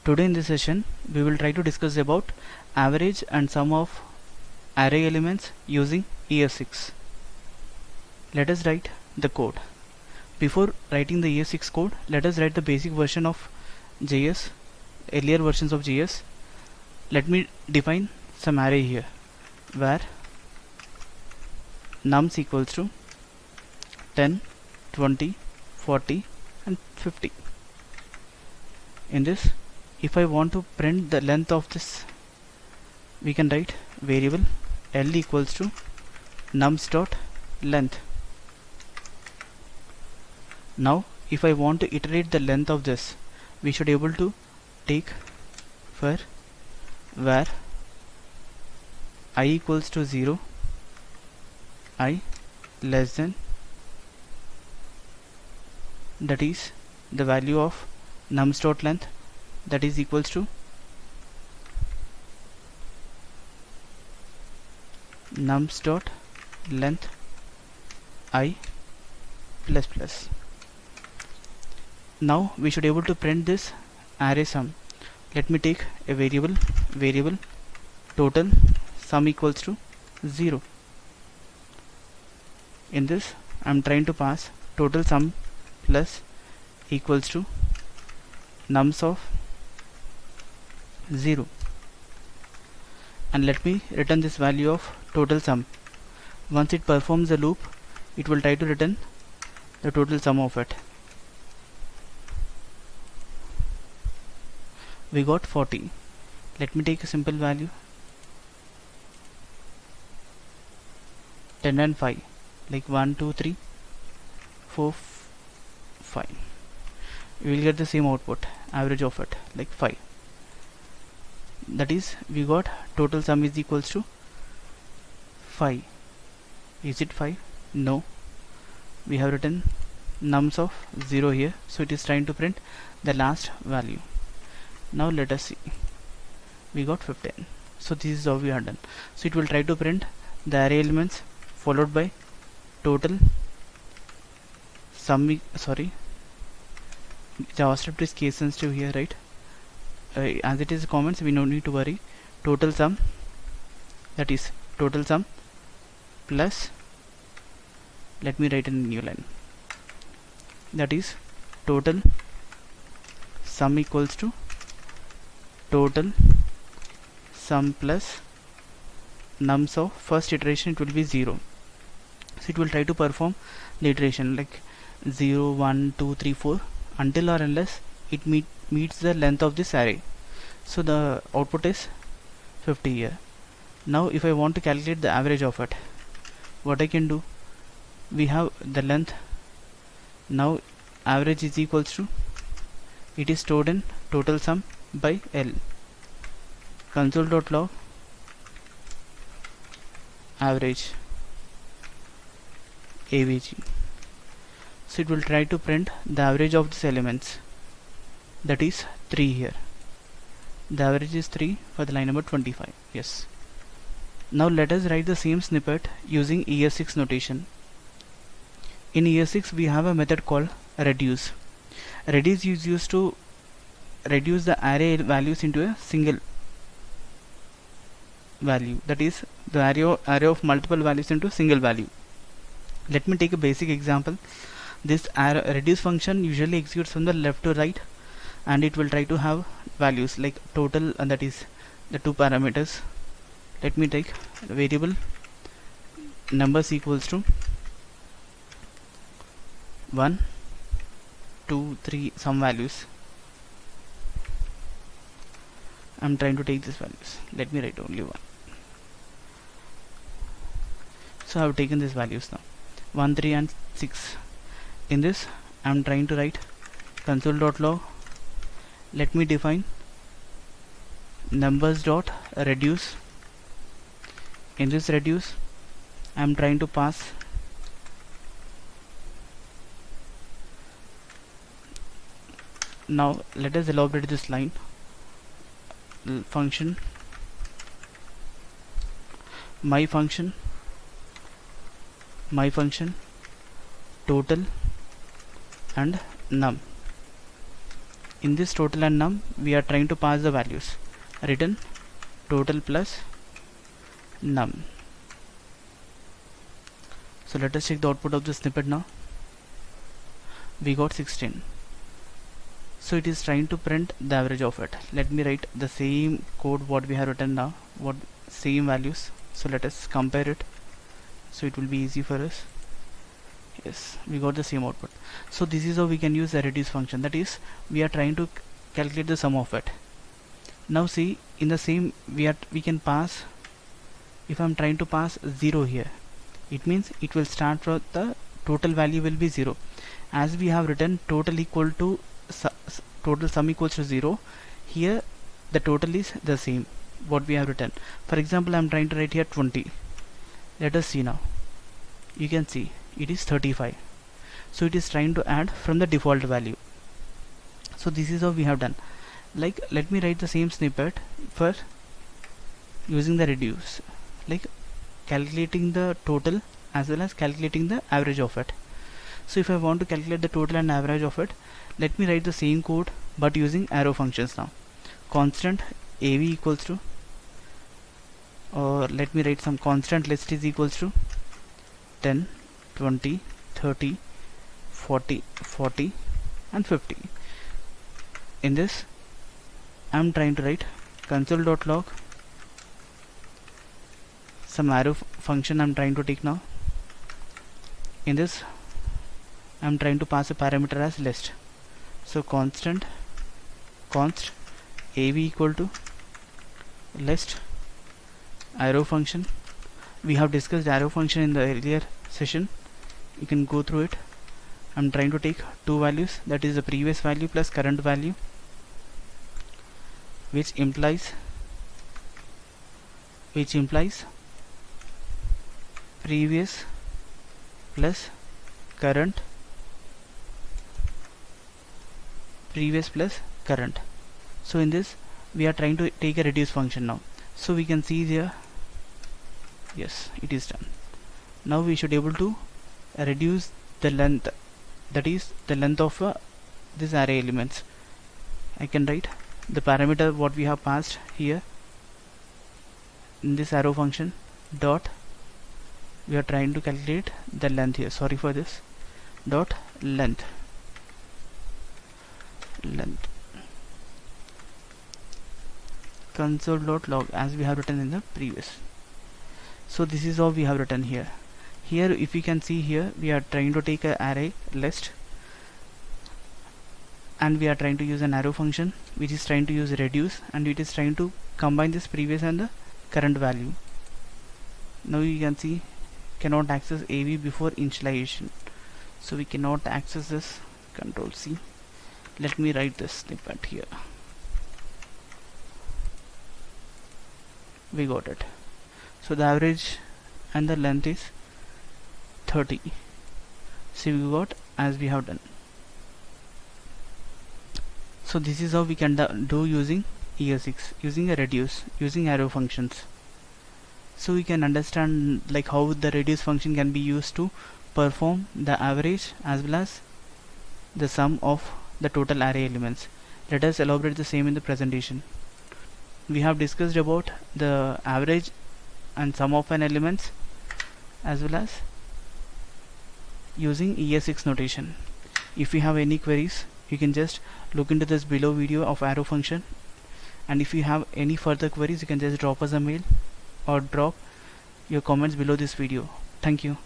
Today in this session we will try to discuss about average and sum of array elements using ES6. Let us write the code. Before writing the ES6 code, let us write the basic version of JS, earlier versions of JS. Let me define some array here where nums equals to 10, 20, 40 and 50. In this, if I want to print the length of this, we can write variable L equals to nums dot length. Now if I want to iterate the length of this, we should able to take for where I equals to 0, I less than, that is the value of nums dot length, that is equals to nums dot length I plus plus. Now we should able to print this array sum. Let me take a variable total sum equals to 0. In this I am trying to pass total sum plus equals to nums of 0, and let me return this value of total sum. Once it performs the loop, it will try to return the total sum of it. We got 40. Let me take a simple value 10 and 5, like 1 2 3 4 5. We will get the same output, average of it, like 5. That is, we got total sum is equals to 5. Is it 5? No. We have written nums of 0 here, so it is trying to print the last value. Now let us see. We got 15. So this is how we are done. So it will try to print the array elements followed by total sum. JavaScript is case sensitive here, right? As it is comments, we no need to worry. Total sum, that is total sum plus, let me write in a new line, that is total sum equals to total sum plus nums of first iteration, it will be 0. So it will try to perform the iteration like 0 1 2 3 4 until or unless it meets the length of this array. So the output is 50 here. Now if I want to calculate the average of it, what I can do, we have the length. Now average is equals to, it is stored in total sum by L. Console.log average avg. So it will try to print the average of these elements, that is 3 here. The average is 3 for the line number 25. Yes. Now let us write the same snippet using ES6 notation. In ES6 we have a method called reduce. Reduce is used to reduce the array values into a single value, that is the array of multiple values into single value. Let me take a basic example. This reduce function usually executes from the left to right, and it will try to have values like total, and that is the two parameters. Let me take variable numbers equals to 1 2 3 some values. I am trying to take these values. Let me write only 1. So I have taken these values now 1 3 and 6. In this I am trying to write console.log. Let me define numbers dot reduce. In this reduce I am trying to pass now. Let us elaborate this line. Function my function total and num. in this total and num we are trying to pass the values. Return total plus num. So let us check the output of the snippet now. We got 16. So it is trying to print the average of it. Let me write the same code what we have written now, what same values. So let us compare it, so it will be easy for us. Yes, we got the same output. So this is how we can use the reduce function, that is we are trying to calculate the sum of it. Now see, in the same we can pass, if I am trying to pass 0 here, it means it will start from the total value will be 0. As we have written total equal to total sum equals to 0, here the total is the same what we have written. For example, I am trying to write here 20. Let us see now. You can see it is 35. So it is trying to add from the default value. So this is how we have done. Like, let me write the same snippet for using the reduce, like calculating the total as well as calculating the average of it. So if I want to calculate the total and average of it, let me write the same code but using arrow functions now. Constant AV equals to, or let me write some constant list is equals to 10, 20, 30, 40, 40 and 50. In this I am trying to write console.log, some arrow function I am trying to take now. In this I am trying to pass a parameter as list. So const AV equal to list arrow function. We have discussed arrow function in the earlier session, you can go through it. I am trying to take two values, that is the previous value plus current value, which implies previous plus current, previous plus current. So in this we are trying to take a reduce function now. So we can see here, yes, it is done. Now we should able to reduce the length, that is the length of this array elements. I can write the parameter what we have passed here in this arrow function dot, we are trying to calculate the length here, sorry for this, dot length console.log as we have written in the previous. So this is how we have written here. Here if you can see here, we are trying to take an array list and we are trying to use an arrow function which is trying to use reduce, and it is trying to combine this previous and the current value. Now you can see cannot access AV before initialization, so we cannot access this. Control C. Let me write this snippet here. We got it. So the average and the length is 30. See, we got as we have done. So this is how we can do using ES6, using a reduce, using arrow functions. So we can understand like how the reduce function can be used to perform the average as well as the sum of the total array elements. Let us elaborate the same in the presentation. We have discussed about the average and sum of an elements as well as using ES6 notation. If you have any queries, you can just look into this below video of arrow function, and if you have any further queries, you can just drop us a mail or drop your comments below this video. Thank you.